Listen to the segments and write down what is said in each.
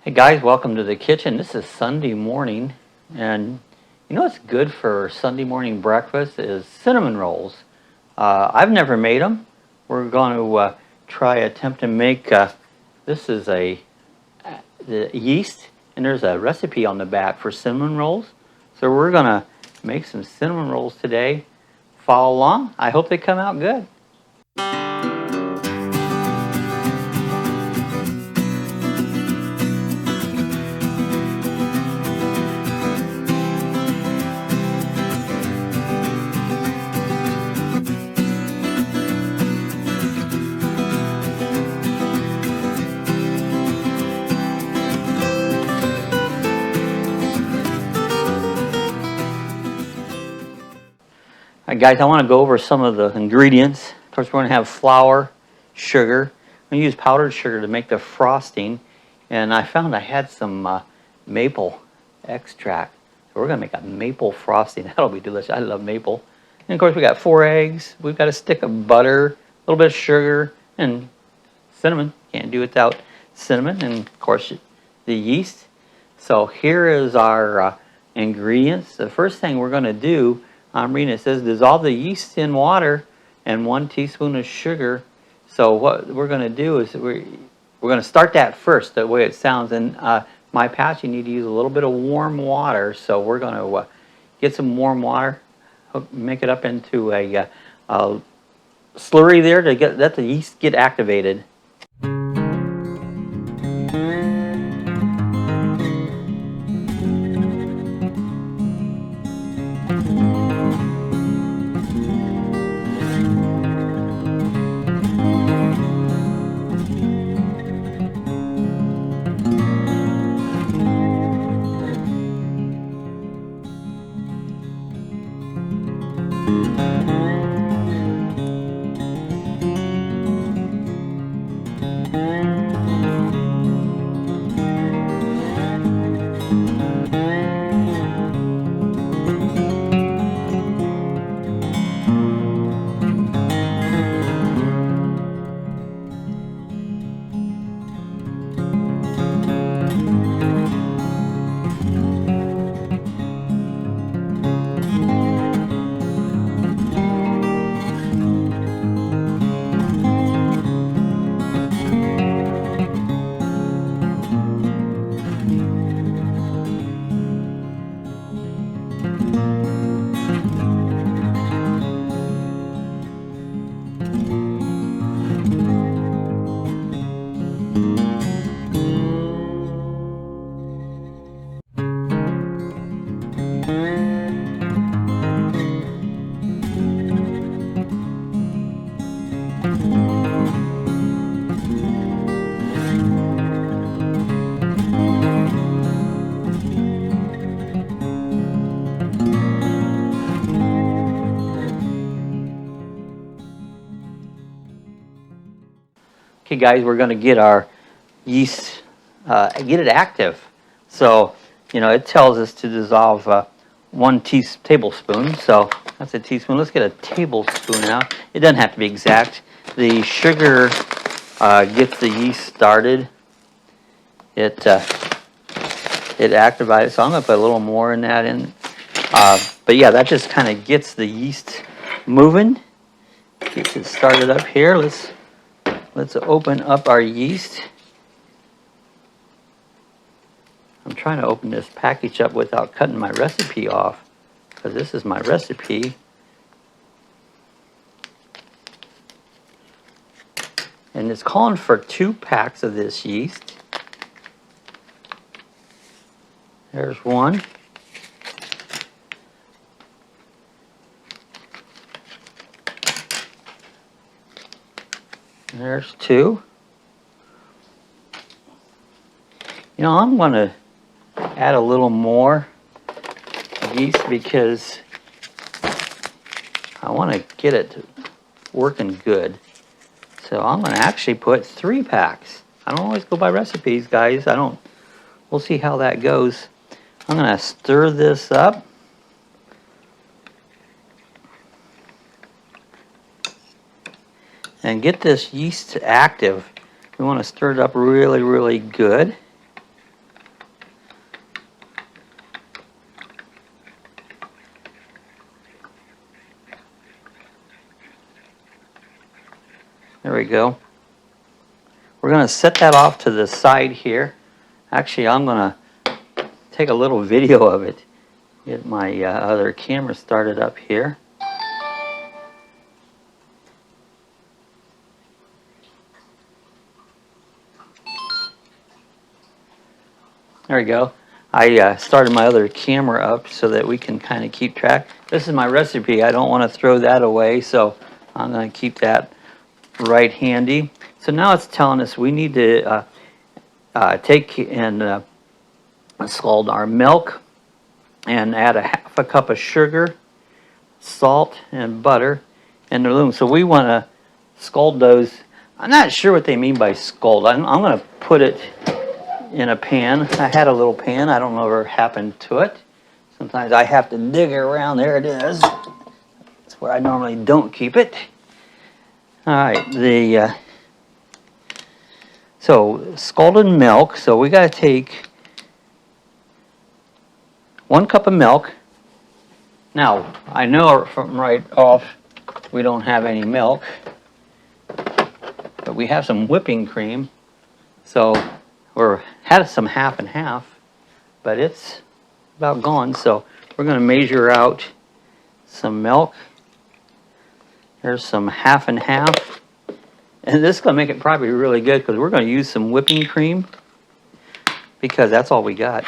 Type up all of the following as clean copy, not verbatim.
Hey guys, welcome to the kitchen. This is Sunday morning, and you know what's good for Sunday morning breakfast is cinnamon rolls. I've never made them. We're going to attempt to make, this is the yeast, and there's a recipe on the back for cinnamon rolls. So we're going to make some cinnamon rolls today. Follow along. I hope they come out good. Alright guys, I want to go over some of the ingredients. Of course, we're going to have flour, sugar. I'm going to use powdered sugar to make the frosting. And I found I had some maple extract. So we're going to make a maple frosting. That'll be delicious. I love maple. And of course, we got 4 eggs. We've got a stick of butter, a little bit of sugar, and cinnamon. Can't do without cinnamon. And of course, the yeast. So here is our ingredients. The first thing we're going to do, I'm reading, it says dissolve the yeast in water and 1 teaspoon of sugar. So what we're going to do is we're going to start that first, the way it sounds. And my patch, you need to use a little bit of warm water. So we're going to get some warm water, make it up into a slurry there to let the yeast get activated. Okay guys, we're going to get our yeast, get it active. So, you know, it tells us to dissolve 1 tablespoon. So that's a teaspoon. Let's get a tablespoon out. It doesn't have to be exact. The sugar gets the yeast started. It activates. So I'm going to put a little more in that in. But yeah, that just kind of gets the yeast moving. Gets it started up here. Let's open up our yeast. I'm trying to open this package up without cutting my recipe off, because this is my recipe. And it's calling for 2 packs of this yeast. There's 1. There's 2. You know, I'm going to add a little more yeast because I want to get it working good. So I'm going to actually put 3 packs. I don't always go by recipes, guys. We'll see how that goes. I'm going to stir this up. And get this yeast active. We want to stir it up really, really good. There we go. We're going to set that off to the side here. Actually, I'm going to take a little video of it. Get my other camera started up here. There we go. I started my other camera up so that we can kind of keep track. This is my recipe. I don't want to throw that away, so I'm going to keep that right handy. So now it's telling us we need to take and scald our milk and add a half a cup of sugar, salt, and butter, and the Lumix. So we want to scald those. I'm not sure what they mean by scald. I'm going to put it in a pan. I had a little pan. I don't know what happened to it. Sometimes I have to dig around. There it is. That's where I normally don't keep it. All right, so scalded milk. So we got to take 1 cup of milk. Now, I know from right off we don't have any milk, but we have some whipping cream. So we're had some half and half, but it's about gone. So we're going to measure out some milk. There's some half and half. And this is going to make it probably really good because we're going to use some whipping cream because that's all we got.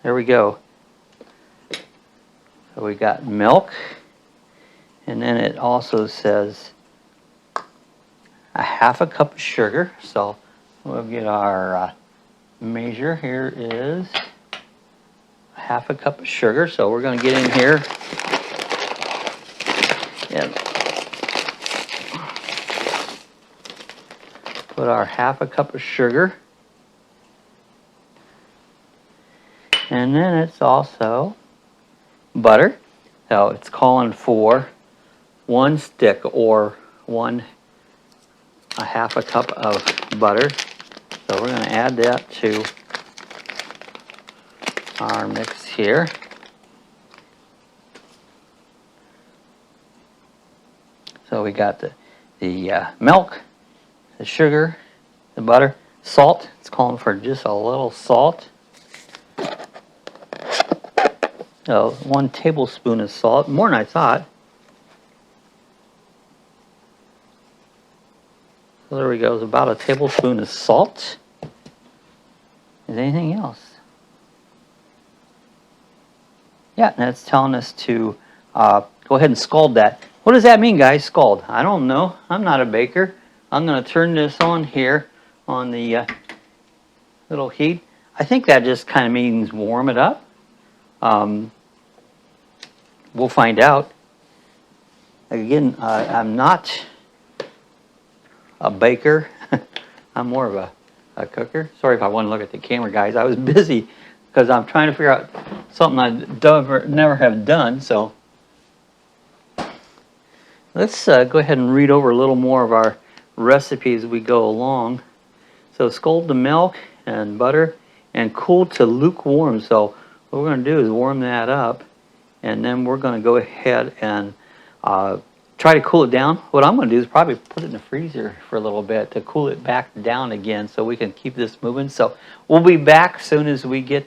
There we go. So we got milk, and then it also says a half a cup of sugar. So we'll get our measure. Here is a half a cup of sugar. So we're going to get in here and put our half a cup of sugar. And then it's also butter. So it's calling for 1 stick or a half a cup of butter. So we're going to add that to our mix here. So we got the milk, the sugar, the butter, salt. It's calling for just a little salt. So 1 tablespoon of salt, more than I thought. So there we go, it's about a tablespoon of salt. Is anything else? Yeah, and that's telling us to go ahead and scald that. What does that mean, guys, scald? I don't know. I'm not a baker. I'm going to turn this on here on the little heat. I think that just kind of means warm it up. We'll find out. Again, I'm not a baker. I'm more of a cooker. Sorry if I want to look at the camera, guys. I was busy because I'm trying to figure out something I never have done. So let's go ahead and read over a little more of our recipe as we go along. So scald the milk and butter and cool to lukewarm. So what we're going to do is warm that up, and then we're going to go ahead and try to cool it down. What I'm going to do is probably put it in the freezer for a little bit to cool it back down again so we can keep this moving. So we'll be back as soon as we get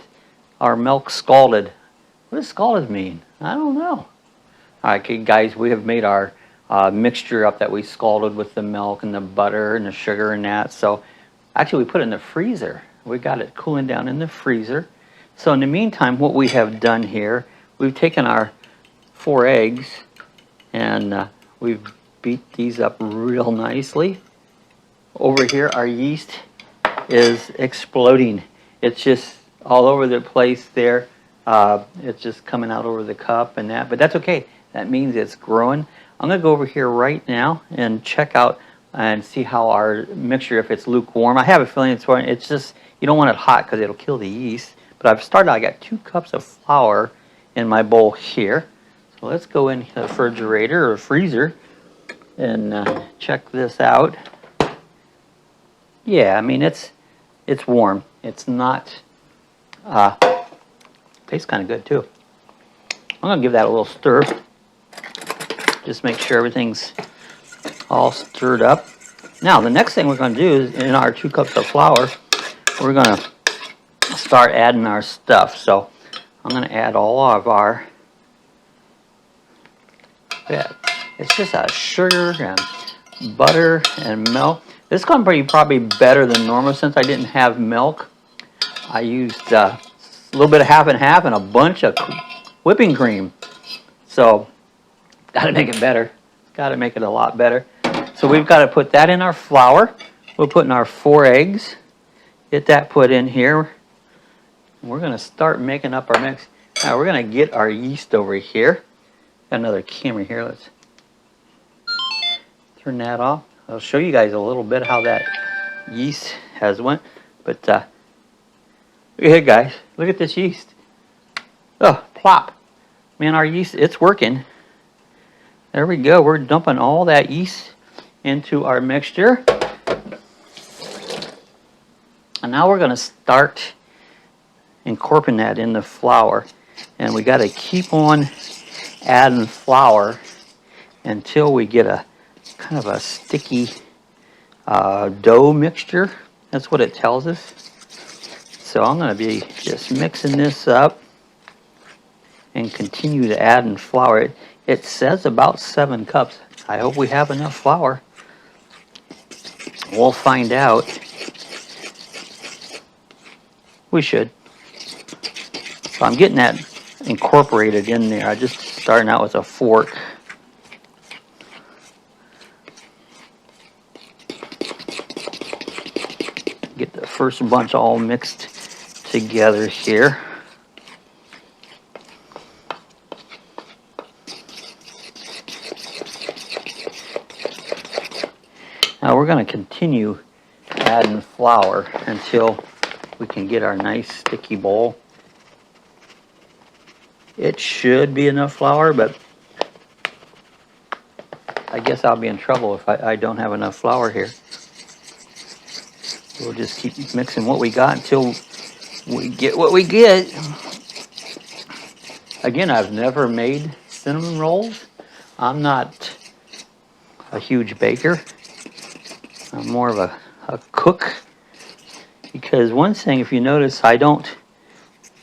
our milk scalded. What does scalded mean? I don't know. All right, okay, guys, we have made our mixture up that we scalded with the milk and the butter and the sugar and that. So actually we put it in the freezer. We got it cooling down in the freezer. So in the meantime, what we have done here, we've taken our 4 eggs and we've beat these up real nicely. Over here, our yeast is exploding. It's just all over the place there. It's just coming out over the cup and that, but that's okay. That means it's growing. I'm going to go over here right now and check out and see how our mixture, if it's lukewarm. I have a feeling it's just, you don't want it hot because it'll kill the yeast. But I've started, I got 2 cups of flour in my bowl here. So let's go in the refrigerator or freezer and check this out. Yeah, I mean, it's warm. It's not, tastes kind of good too. I'm going to give that a little stir. Just make sure everything's all stirred up. Now, the next thing we're going to do is, in our 2 cups of flour, we're going to start adding our stuff. So I'm going to add all of our, it's just sugar and butter and milk. This is going to be probably better than normal since I didn't have milk. I used a little bit of half and half and a bunch of whipping cream. So, got to make it better. Got to make it a lot better. So we've got to put that in our flour. We'll put in our 4 eggs. Get that put in here. We're going to start making up our mix. Now we're going to get our yeast over here. Got another camera here. Let's turn that off. I'll show you guys a little bit how that yeast has went. But look here, guys. Look at this yeast. Oh, plop. Man, our yeast, it's working. There we go. We're dumping all that yeast into our mixture. And now we're going to start incorporating that in the flour. And we got to keep on adding flour until we get a kind of a sticky dough mixture. That's what it tells us. So I'm going to be just mixing this up and continue to add in flour. It says about 7 cups. I hope we have enough flour. We'll find out. We should. So I'm getting that incorporated in there. I just starting out with a fork. Get the first bunch all mixed together here. Now we're going to continue adding flour until we can get our nice sticky bowl. It should be enough flour, but I guess I'll be in trouble if I don't have enough flour here. We'll just keep mixing what we got until we get what we get. Again, I've never made cinnamon rolls. I'm not a huge baker. I'm more of a cook. Because one thing, if you notice, I don't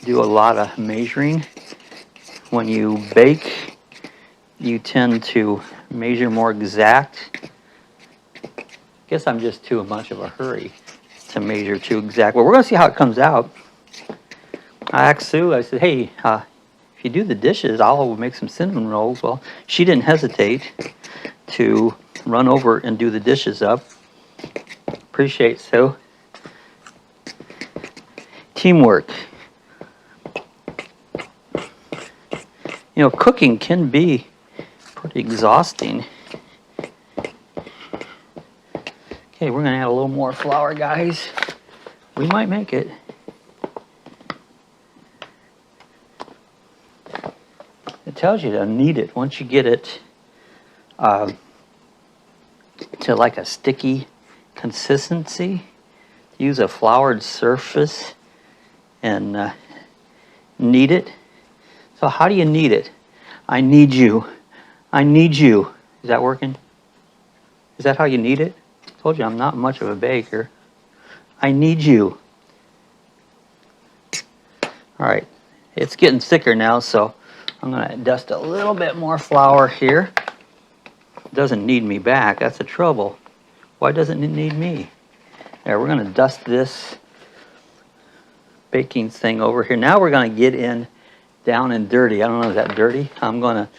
do a lot of measuring. When you bake, you tend to measure more exact. I guess I'm just too much of a hurry to measure too exact. Well, we're going to see how it comes out. I asked Sue, I said, hey, if you do the dishes, I'll make some cinnamon rolls. Well, she didn't hesitate to run over and do the dishes up. Appreciate Sue. Teamwork. You know, cooking can be pretty exhausting. Okay, we're going to add a little more flour, guys. We might make it. It tells you to knead it. Once you get it to like a sticky consistency, use a floured surface and knead it. So how do you knead it? I need you. I need you. Is that working? Is that how you knead it? I told you I'm not much of a baker. I need you. All right, it's getting thicker now, so I'm going to dust a little bit more flour here. It doesn't need me back. That's the trouble. Why doesn't it need me? There, we're going to dust this baking thing over here. Now we're going to get in down and dirty. I don't know, is that dirty? I'm going to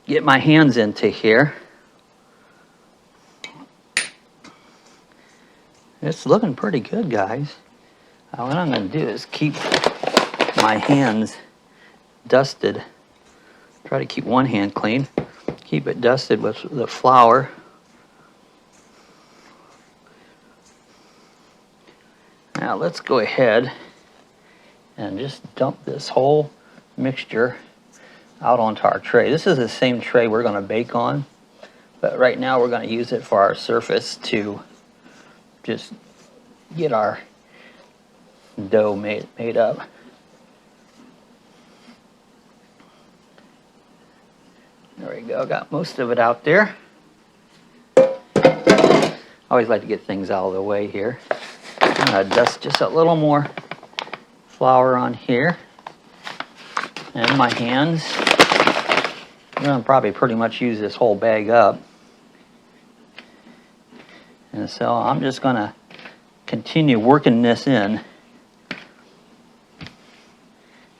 get my hands into here. It's looking pretty good, guys. What I'm going to do is keep my hands dusted. Try to keep one hand clean. Keep it dusted with the flour. Now let's go ahead and just dump this whole mixture out onto our tray. This is the same tray we're going to bake on, but right now we're going to use it for our surface to just get our dough made up. There we go. go, got most of it out there. I always like to get things out of the way here. I'm gonna dust just a little more flour on here. And my hands. I'm gonna probably pretty much use this whole bag up. And so I'm just gonna continue working this in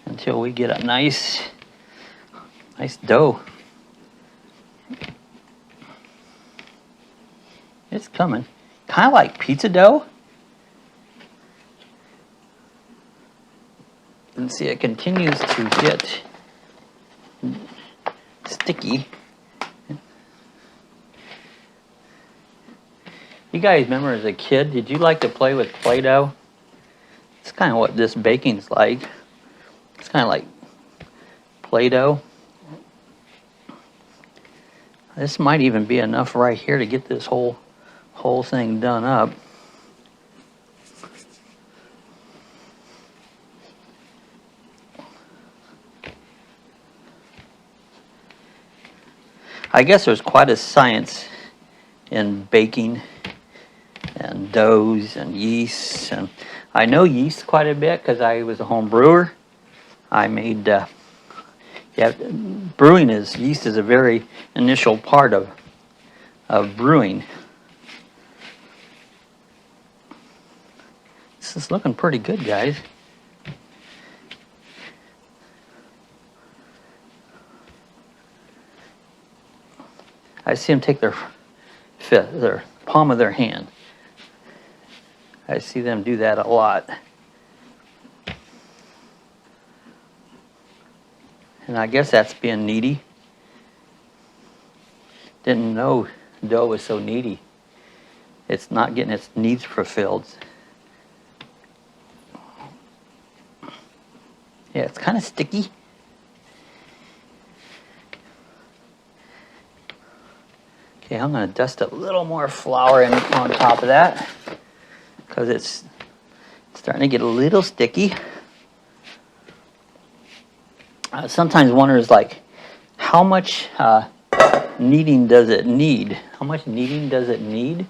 until we get a nice dough. It's coming. Kind of like pizza dough. And see, it continues to get sticky. You guys remember as a kid, did you like to play with Play-Doh? It's kind of what this baking's like. It's kind of like Play-Doh. This might even be enough right here to get this whole thing done up. I guess there's quite a science in baking and doughs and yeast, and I know yeast quite a bit because I was a home brewer. I made brewing is yeast is a very initial part of brewing. This is looking pretty good, guys. I see them take their palm of their hand. I see them do that a lot. And I guess that's being needy. Didn't know dough was so needy. It's not getting its needs fulfilled. Yeah, it's kind of sticky. Okay, I'm going to dust a little more flour in on top of that because it's starting to get a little sticky. Sometimes wonders like, how much kneading does it need? How much kneading does it need?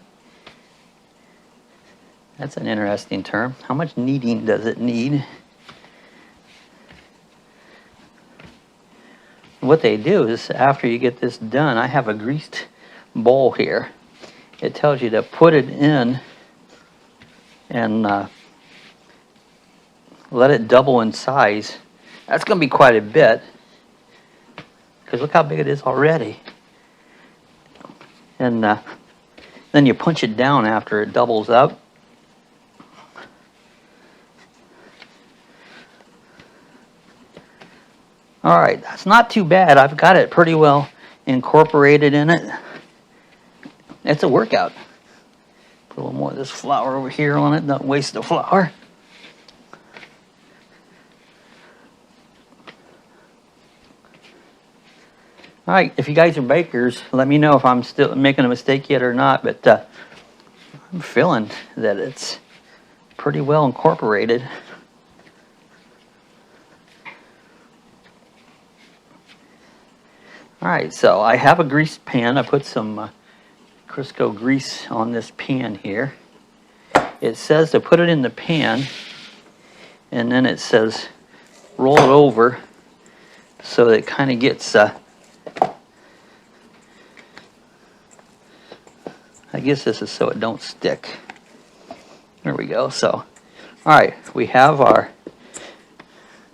That's an interesting term. How much kneading does it need? What they do is after you get this done, I have a greased bowl here. It tells you to put it in and let it double in size. That's going to be quite a bit because look how big it is already. And then you punch it down after it doubles up. All right, that's not too bad. I've got it pretty well incorporated in it. It's a workout. Put a little more of this flour over here on it. Don't waste the flour. All right, if you guys are bakers, let me know if I'm still making a mistake yet or not, but I'm feeling that it's pretty well incorporated. All right, so I have a greased pan. I put some Crisco grease on this pan here. It says to put it in the pan, and then it says roll it over so that it kind of gets I guess this is so it don't stick. There we go. So, all right, we have our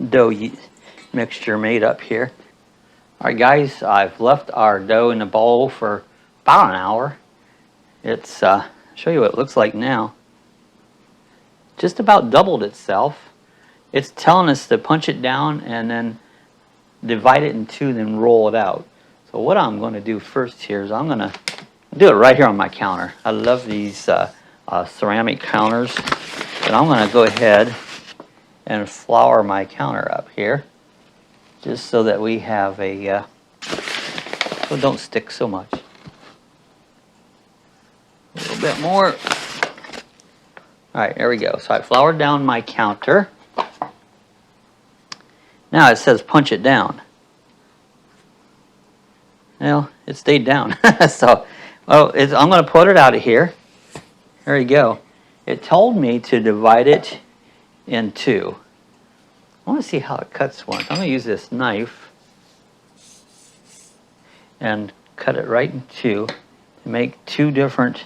dough mixture made up here. All right, guys, I've left our dough in the bowl for about an hour. It's show you what it looks like now. Just about doubled itself. It's telling us to punch it down and then divide it in two, then roll it out. So what I'm going to do first here is I'm going to do it right here on my counter. I love these ceramic counters. And I'm going to go ahead and flour my counter up here, just so that we have a, so don't stick so much. A little bit more. All right, there we go. So I floured down my counter. Now it says punch it down. Well, it stayed down. So, well, I'm going to put it out of here. There you go. It told me to divide it in two. I want to see how it cuts once. I'm going to use this knife and cut it right in two to make two different,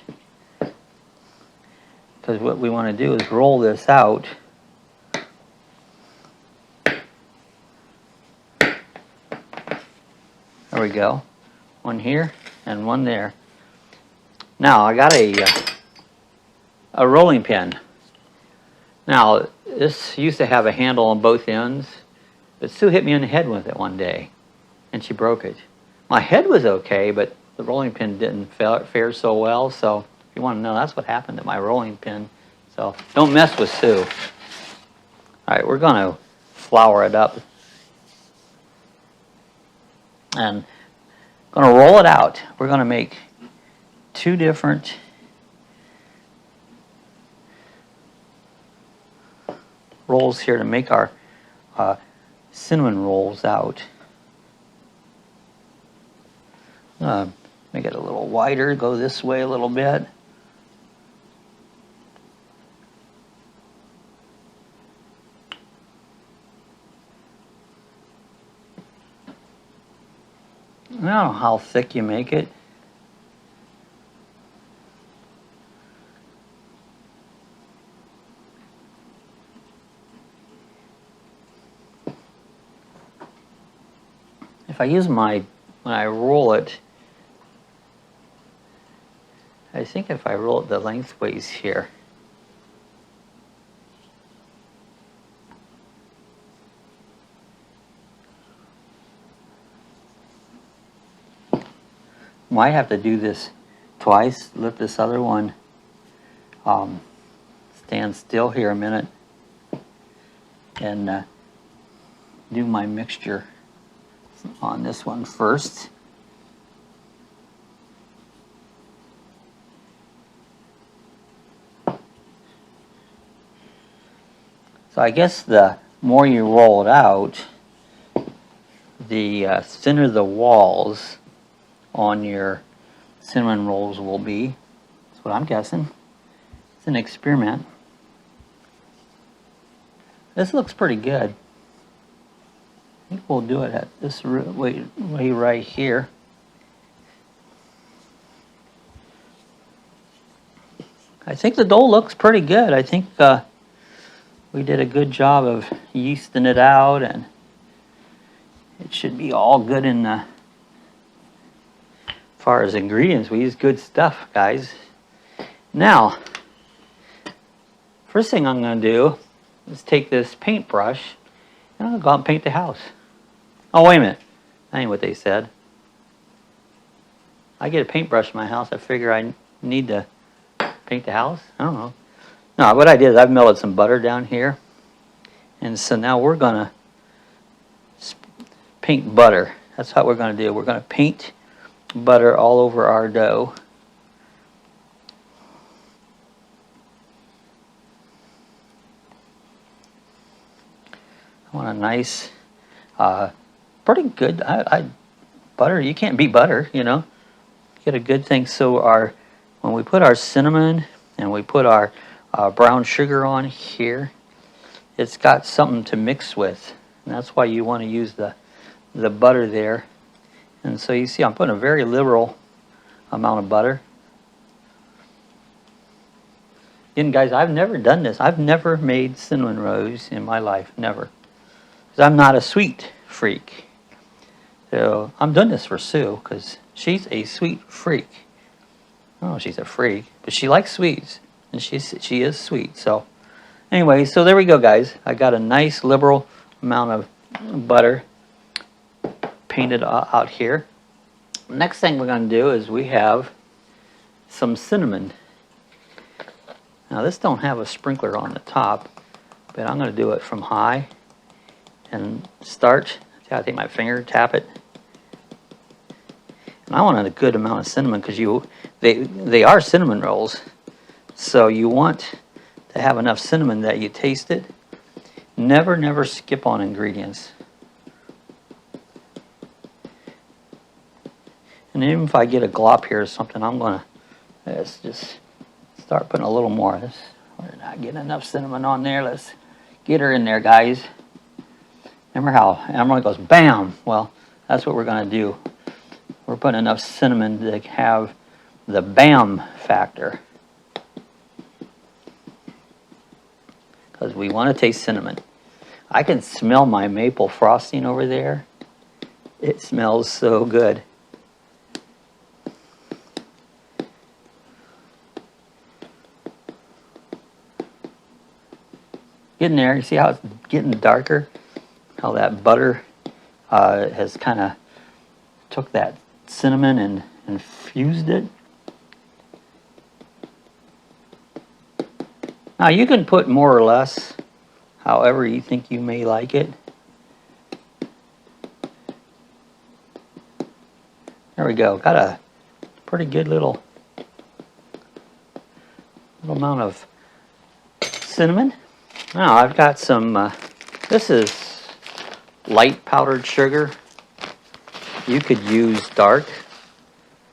because what we want to do is roll this out. There we go. One here and one there. Now I got a rolling pin. Now this used to have a handle on both ends, but Sue hit me in the head with it one day and she broke it. My head was okay, but the rolling pin didn't fare so well. So if you want to know, that's what happened to my rolling pin. So don't mess with Sue. All right, we're going to flour it up and going to roll it out. We're going to make two different rolls here to make our cinnamon rolls out. Make it a little wider, go this way a little bit. I don't know how thick you make it. If I use when I roll it, I think if I roll it the lengthways here, might have to do this twice. Let this other one stand still here a minute and do my mixture on this one first. So I guess the more you roll it out, the thinner the walls on your cinnamon rolls will be. That's what I'm guessing. It's an experiment. This looks pretty good. I think we'll do it at this way right here. I think the dough looks pretty good. I think we did a good job of yeasting it out, and it should be all good in the, as far as ingredients. We use good stuff, guys. Now, first thing I'm going to do is take this paintbrush and I'll go out and paint the house. Oh, wait a minute. That ain't what they said. I get a paintbrush in my house. I figure I need to paint the house. I don't know. No, what I did is I've melted some butter down here. And so now we're going to paint butter. That's what we're going to do. We're going to paint butter all over our dough. I want a nice, pretty good, butter. You can't beat butter, you know. Get a good thing. So when we put our cinnamon and we put our brown sugar on here, it's got something to mix with. And that's why you want to use the butter there. And so you see I'm putting a very liberal amount of butter. Again, guys, I've never done this. I've never made cinnamon rolls in my life. Never. Because I'm not a sweet freak. So I'm doing this for Sue because she's a sweet freak. Oh, she's a freak, but she likes sweets. And she is sweet. So anyway, so there we go, guys. I got a nice liberal amount of butter painted out here. Next thing we're going to do is we have some cinnamon. Now this don't have a sprinkler on the top, but I'm going to do it from high and start. I take my finger, tap it. And I want a good amount of cinnamon because they are cinnamon rolls. So you want to have enough cinnamon that you taste it. Never skip on ingredients. And even if I get a glop here or something, I'm gonna let's just start putting a little more. We're not getting enough cinnamon on there. Let's get her in there, guys. Remember how Emerald goes bam? Well, that's what we're gonna do. We're putting enough cinnamon to have the bam factor. Because we want to taste cinnamon. I can smell my maple frosting over there. It smells so good. Getting there, you see how it's getting darker? How that butter has kind of took that cinnamon and infused it. Now you can put more or less, however you think you may like it. There we go. Got a pretty good little amount of cinnamon. Now I've got some, this is light powdered sugar. You could use dark,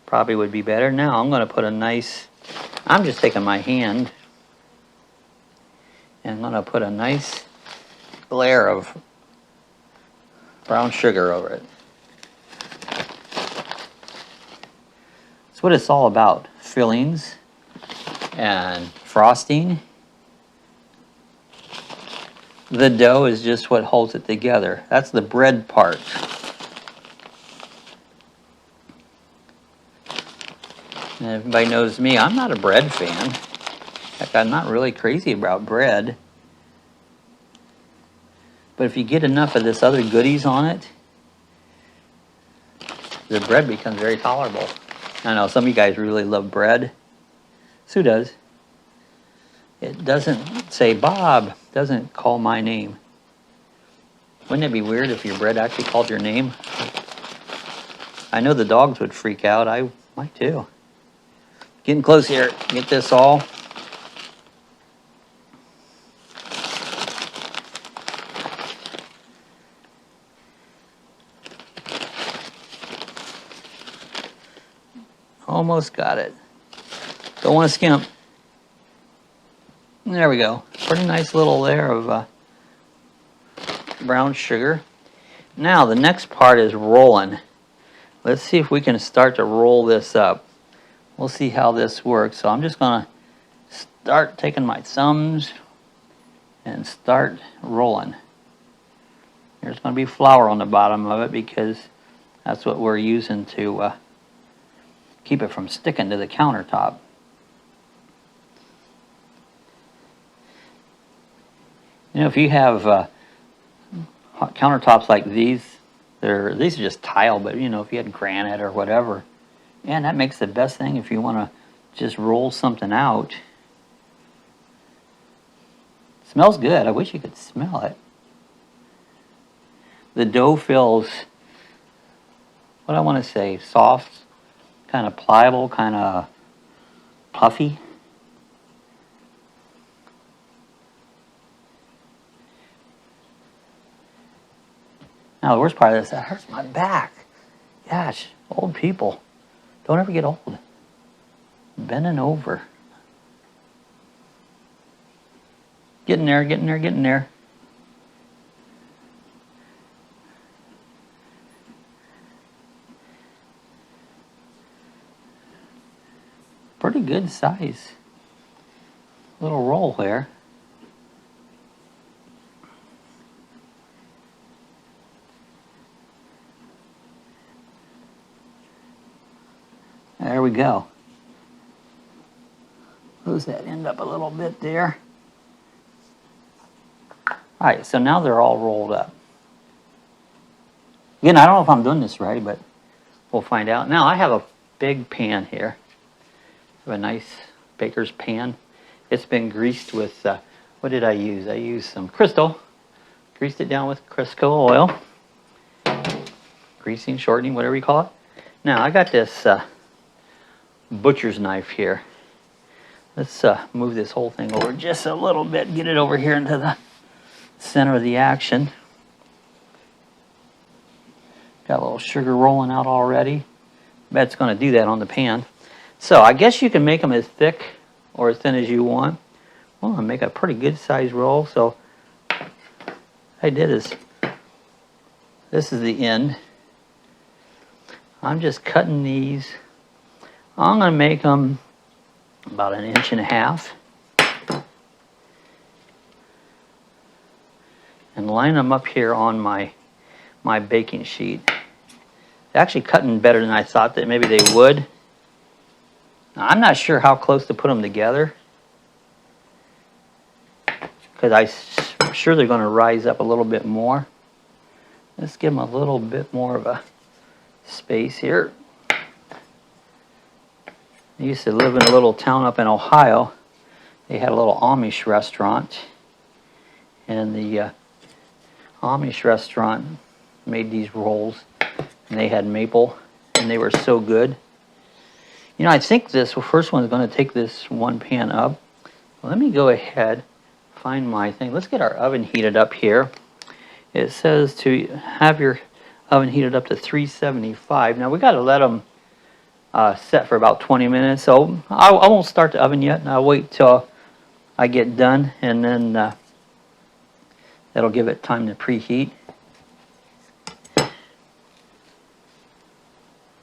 probably would be better. Now I'm going to put a nice, I'm just taking my hand and I'm going to put a nice layer of brown sugar over it. That's what it's all about, fillings and frosting. The dough is just what holds it together. That's the bread part. And everybody knows me, I'm not a bread fan. In fact, I'm not really crazy about bread. But if you get enough of this other goodies on it, the bread becomes very tolerable. I know some of you guys really love bread. Sue does. It doesn't say Bob, doesn't call my name. Wouldn't it be weird if your bread actually called your name? I know the dogs would freak out. I might too. Getting close here. Get this all. Almost got it. Don't want to skimp. There we go. Pretty nice little layer of brown sugar. Now the next part is rolling. Let's see if we can start to roll this up. We'll see how this works. So I'm just going to start taking my thumbs and start rolling. There's going to be flour on the bottom of it because that's what we're using to keep it from sticking to the countertop. You know, if you have countertops like these, these are just tile, but you know, if you had granite or whatever, man, that makes the best thing if you want to just roll something out. It smells good. I wish you could smell it. The dough feels, what I want to say, soft, kind of pliable, kind of puffy. Now the worst part of this, that hurts my back. Gosh, old people. Don't ever get old. Bending over. Getting there, getting there, getting there. Pretty good size. Little roll there. There we go. Close that end up a little bit there. Alright, so now they're all rolled up. Again, I don't know if I'm doing this right, but we'll find out. Now I have a big pan here. I have a nice baker's pan. It's been greased with, what did I use? I used some Crystal. Greased it down with Crisco oil. Greasing, shortening, whatever you call it. Now I got this butcher's knife here. Let's move this whole thing over just a little bit. Get it over here into the center of the action. Got a little sugar rolling out already. bet it's going to do that on the pan. So I guess you can make them as thick or as thin as you want. Well, I'll make a pretty good size roll. So what I did is, this is the end. I'm just cutting these. I'm going to make them about 1.5 inches. And line them up here on my baking sheet. They're actually cutting better than I thought that maybe they would. Now, I'm not sure how close to put them together, because I'm sure they're going to rise up a little bit more. Let's give them a little bit more of a space here. I used to live in a little town up in Ohio. They had a little Amish restaurant, and the Amish restaurant made these rolls, and they had maple, and they were so good. You know, I think this first one is going to take this one pan up. Let me go ahead, find my thing. Let's get our oven heated up here. It says to have your oven heated up to 375. Now we got to let them set for about 20 minutes. So I won't start the oven yet. I'll wait till I get done, and then that'll give it time to preheat.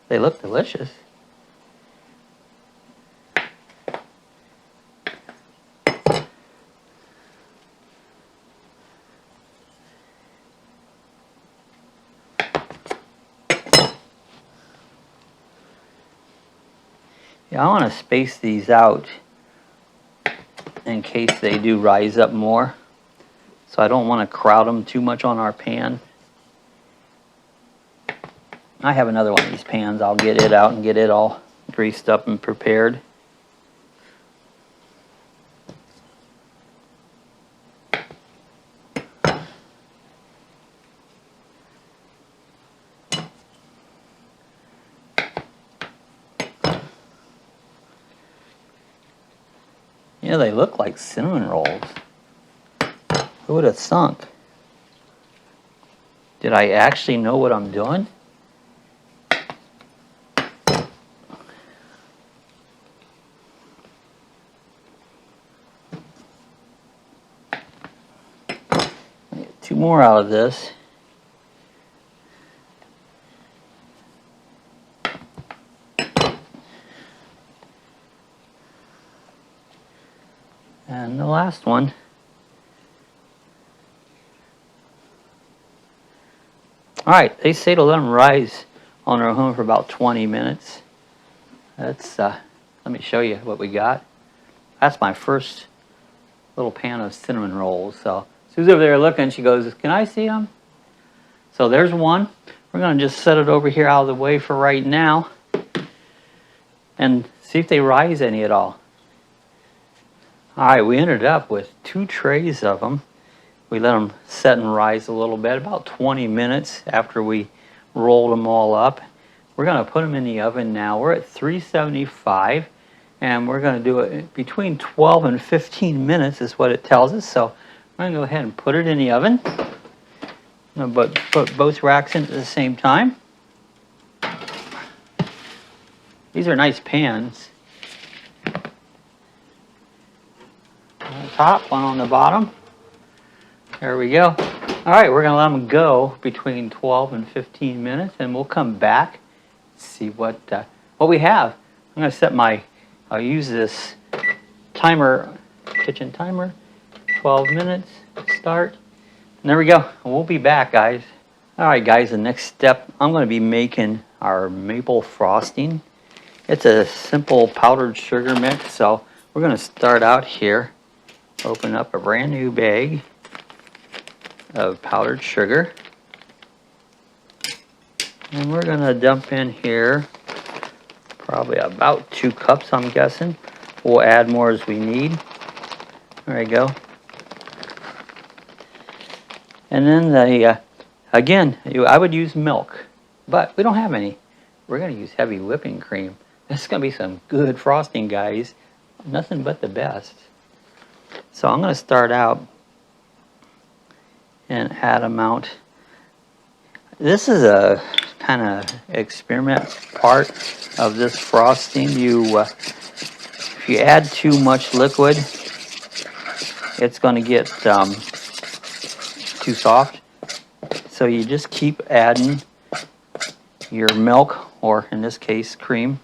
They look delicious. Yeah, I want to space these out in case they do rise up more. So I don't want to crowd them too much on our pan. I have another one of these pans. I'll get it out and get it all greased up and prepared. Yeah, they look like cinnamon rolls. Who would have thunk? Did I actually know what I'm doing? Get 2 more out of this. And the last one. All right, they say to let them rise on their own for about 20 minutes. That's, let me show you what we got. That's my first little pan of cinnamon rolls. So Sue's over there looking, she goes, "Can I see them?" So there's one. We're gonna just set it over here out of the way for right now and see if they rise any at all. All right, we ended up with 2 trays of them. We let them set and rise a little bit, about 20 minutes after we rolled them all up. We're going to put them in the oven now. We're at 375, and we're going to do it between 12 and 15 minutes is what it tells us. So we're going to go ahead and put it in the oven. I'm going to put both racks in at the same time. These are nice pans. One on the top, one on the bottom. There we go. All right, we're going to let them go between 12 and 15 minutes, and we'll come back and see what we have. I'm going to set I'll use this timer, kitchen timer, 12 minutes, start. And there we go. We'll be back, guys. All right, guys, the next step, I'm going to be making our maple frosting. It's a simple powdered sugar mix, so we're going to start out here. Open up a brand new bag of powdered sugar, and we're going to dump in here probably about 2 cups, I'm guessing. We'll add more as we need. There we go. And then again, I would use milk, but we don't have any. We're going to use heavy whipping cream. This is going to be some good frosting, guys. Nothing but the best. So I'm going to start out and add amount. This is a kind of experiment part of this frosting. If you add too much liquid, it's going to get too soft. So you just keep adding your milk, or in this case, cream.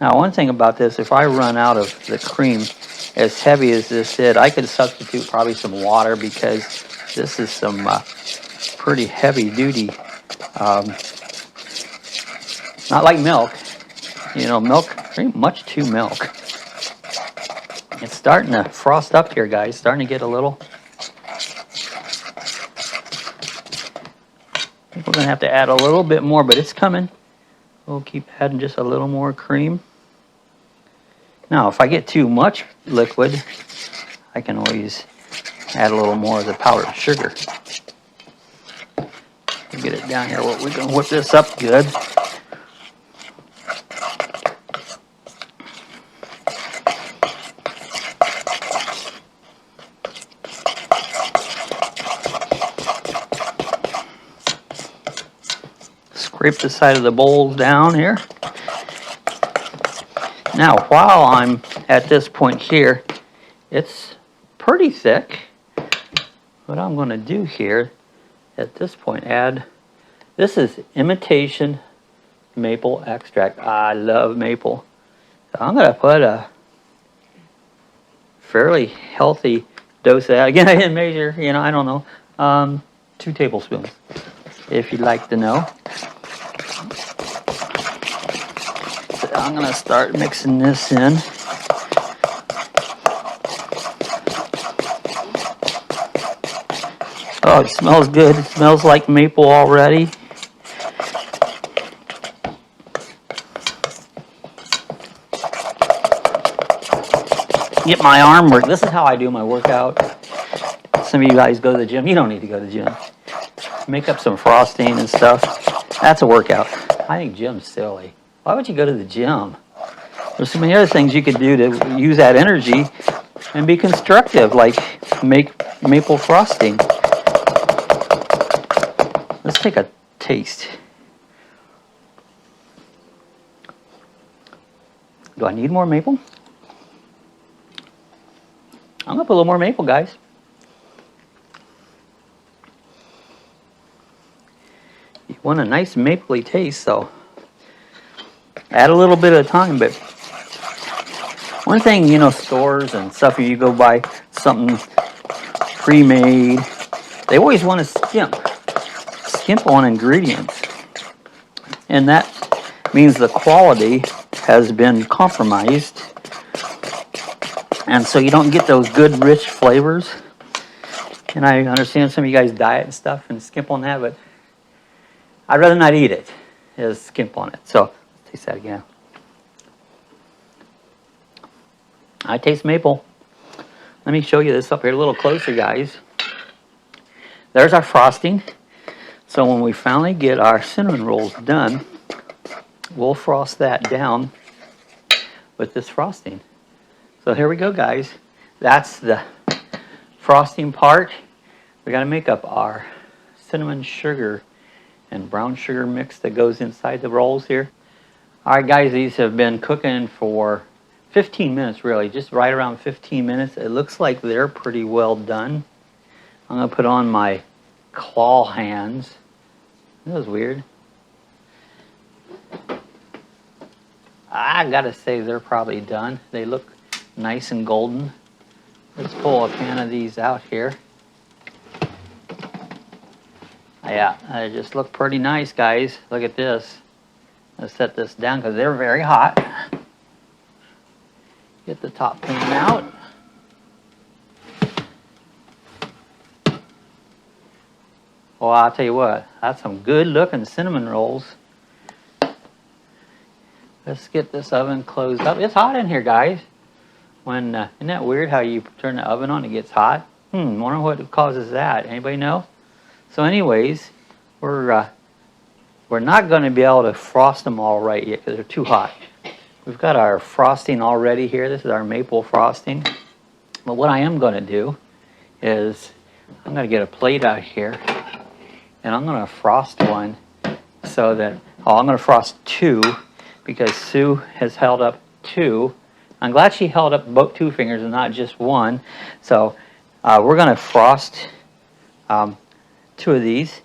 Now, one thing about this, if I run out of the cream, as heavy as this is, I could substitute probably some water, because this is some pretty heavy duty. Not like milk. You know, milk, pretty much too milk. It's starting to frost up here, guys. Starting to get a little. I think we're going to have to add a little bit more, but it's coming. We'll keep adding just a little more cream. Now, if I get too much liquid, I can always add a little more of the powdered sugar. Get it down here. We're going to whip this up good. Scrape the side of the bowl down here. Now, while I'm at this point here, it's pretty thick. What I'm going to do here at this point, this is imitation maple extract. I love maple. So I'm going to put a fairly healthy dose of that. Again, I didn't measure, you know, I don't know. 2 tablespoons, if you'd like to know. So I'm going to start mixing this in. Oh, it smells good. It smells like maple already. Get my arm work. This is how I do my workout. Some of you guys go to the gym. You don't need to go to the gym. Make up some frosting and stuff. That's a workout. I think gym's silly. Why would you go to the gym? There's so many other things you could do to use that energy and be constructive, like make maple frosting. Let's take a taste. Do I need more maple? I'm going to put a little more maple, guys. You want a nice mapley taste, so add a little bit at a time. But one thing, you know, stores and stuff, you go buy something pre-made, they always want to skimp on ingredients. And that means the quality has been compromised. And so you don't get those good, rich flavors. And I understand some of you guys diet and stuff and skimp on that, but I'd rather not eat it as skimp on it. So, let's taste that again. I taste maple. Let me show you this up here a little closer, guys. There's our frosting. So when we finally get our cinnamon rolls done, we'll frost that down with this frosting. So here we go, guys. That's the frosting part. We got to make up our cinnamon sugar and brown sugar mix that goes inside the rolls here. All right, guys, these have been cooking for 15 minutes, really, just right around 15 minutes. It looks like they're pretty well done. I'm going to put on my claw hands. That was weird. I got to say they're probably done. They look nice and golden. Let's pull a pan of these out here. Yeah, they just look pretty nice, guys. Look at this. Let's set this down because they're very hot. Get the top pan out. Well, I'll tell you what, that's some good looking cinnamon rolls. Let's get this oven closed up. It's hot in here, guys. Isn't that weird how you turn the oven on, it gets hot? Wonder what causes that. Anybody know? So anyways, we're not going to be able to frost them all right yet because they're too hot. We've got our frosting already here. This is our maple frosting. But what I am going to do is I'm going to get a plate out here. and I'm going to frost one so that, I'm going to frost two because Sue has held up two. I'm glad she held up both 2 fingers and not just one. So we're going to frost 2 of these.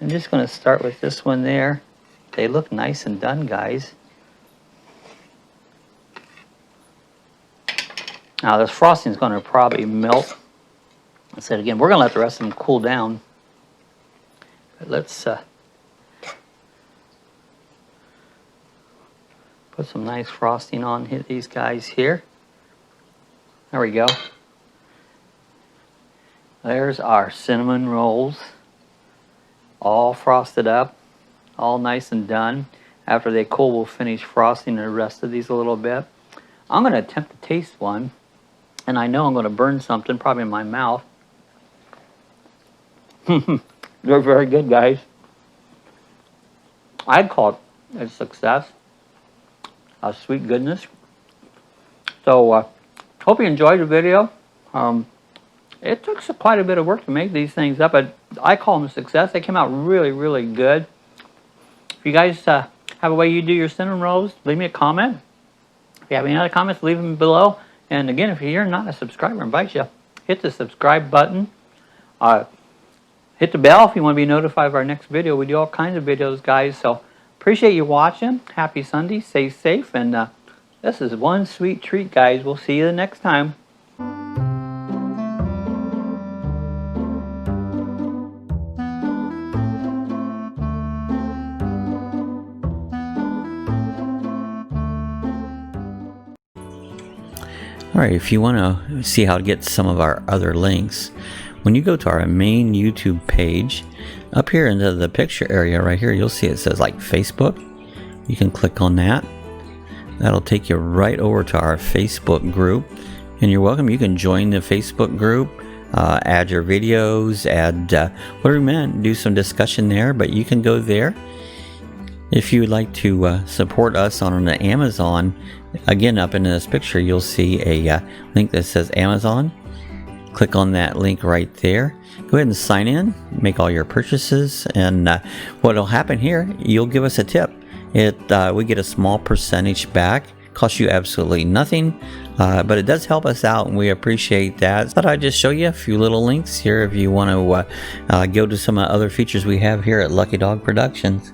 I'm just going to start with this one there. They look nice and done, guys. Now this frosting is going to probably melt. I said again, we're going to let the rest of them cool down. But let's put some nice frosting on these guys here. There we go. There's our cinnamon rolls. All frosted up. All nice and done. After they cool, we'll finish frosting the rest of these a little bit. I'm going to attempt to taste one. And I know I'm going to burn something, probably in my mouth. They're very good, guys. I'd call it a success. A sweet goodness. So, hope you enjoyed the video. It took quite a bit of work to make these things up, but I call them a success. They came out really, really good. If you guys have a way you do your cinnamon rolls, leave me a comment. If you have any other comments, leave them below. And again, if you're not a subscriber, I invite you, hit the subscribe button. Hit the bell if you want to be notified of our next video. We do all kinds of videos, guys. So appreciate you watching. Happy Sunday. Stay safe. And this is one sweet treat, guys. We'll see you the next time. Alright, if you want to see how to get some of our other links, when you go to our main YouTube page, up here into the picture area right here, you'll see it says like Facebook. You can click on that. That'll take you right over to our Facebook group. And you're welcome. You can join the Facebook group, add your videos, add whatever you want, do some discussion there, but you can go there. If you would like to support us on the Amazon, again, up in this picture, you'll see a link that says Amazon. Click on that link right there. Go ahead and sign in, make all your purchases, and what will happen here, you'll give us a tip. We get a small percentage back. Costs you absolutely nothing, but it does help us out, and we appreciate that. But I just show you a few little links here if you want to go to some other features we have here at Lucky Dawg Productions.